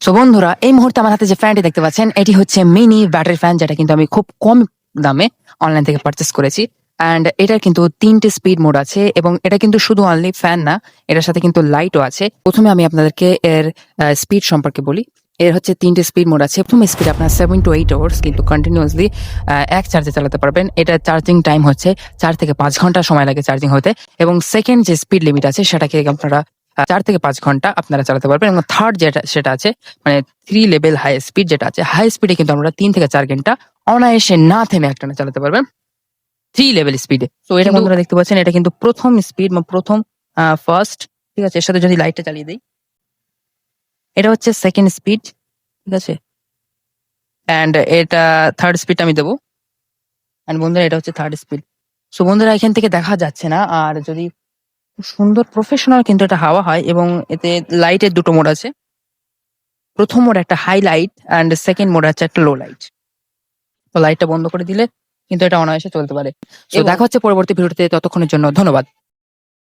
So বন্ধুরা, এই মুহূর্তে আমার হাতে যে ফ্যানটি দেখতে পাচ্ছেন এটি হচ্ছে মিনি ব্যাটারি ফ্যান, যেটা কিন্তু আমি খুব কম দামে অনলাইন থেকে পারচেস করেছি। অ্যান্ড এটার কিন্তু 3টে স্পিড মোড আছে এবং এটা কিন্তু শুধু অনলি ফ্যান না, এটার সাথে কিন্তু লাইটও আছে। প্রথমে আমি আপনাদেরকে এর স্পিড সম্পর্কে বলি। এর হচ্ছে 3টে স্পিড মোড আছে। প্রথম স্পিড আপনার 7 to 8 আওয়ার্স কিন্তু কন্টিনিউয়াসলি এক চার্জে চালাতে পারবেন। এটা চার্জিং টাইম হচ্ছে 4 থেকে 5 ঘন্টা সময় লাগে চার্জিং হতে। এবং সেকেন্ড যে স্পিড লিমিট আছে সেটাকে আপনারা 4 থেকে 5 ঘন্টা আপনারা চালাতে পারবেন। এবং থার্ড যেটা সেটা আছে মানে 3 লেভেল হাই স্পিড যেটা আছে, হাই স্পিডে কিন্তু আমরা 3 থেকে 4 ঘন্টা অনায়াসে না থেমে একটানা চালাতে পারবেন 3 লেভেল স্পিডে। তো এটা বন্ধুরা দেখতে পাচ্ছেন, এটা কিন্তু প্রথম স্পিড বা প্রথম ফার্স্ট, ঠিক আছে। এর সাথে যদি লাইটটা চালিয়ে দিই, এটা হচ্ছে সেকেন্ড স্পিড, ঠিক আছে। অ্যান্ড এটা থার্ড স্পিড আমি দেবো। অ্যান্ড বন্ধুরা এটা হচ্ছে থার্ড স্পিড। সো বন্ধুরা, এখান থেকে দেখা যাচ্ছে না, আর যদি খুব সুন্দর প্রফেশনাল কিন্তু এটা হাওয়া হয়। এবং এতে লাইটের দুটো মোড আছে। প্রথম মোড একটা high light and second mode আছে একটা লো লাইট। তো লাইটটা বন্ধ করে দিলে কিন্তু এটা অনায়াসে চলতে পারে। তো দেখা হচ্ছে পরবর্তী ভিডিওতে, ততক্ষণের জন্য ধন্যবাদ।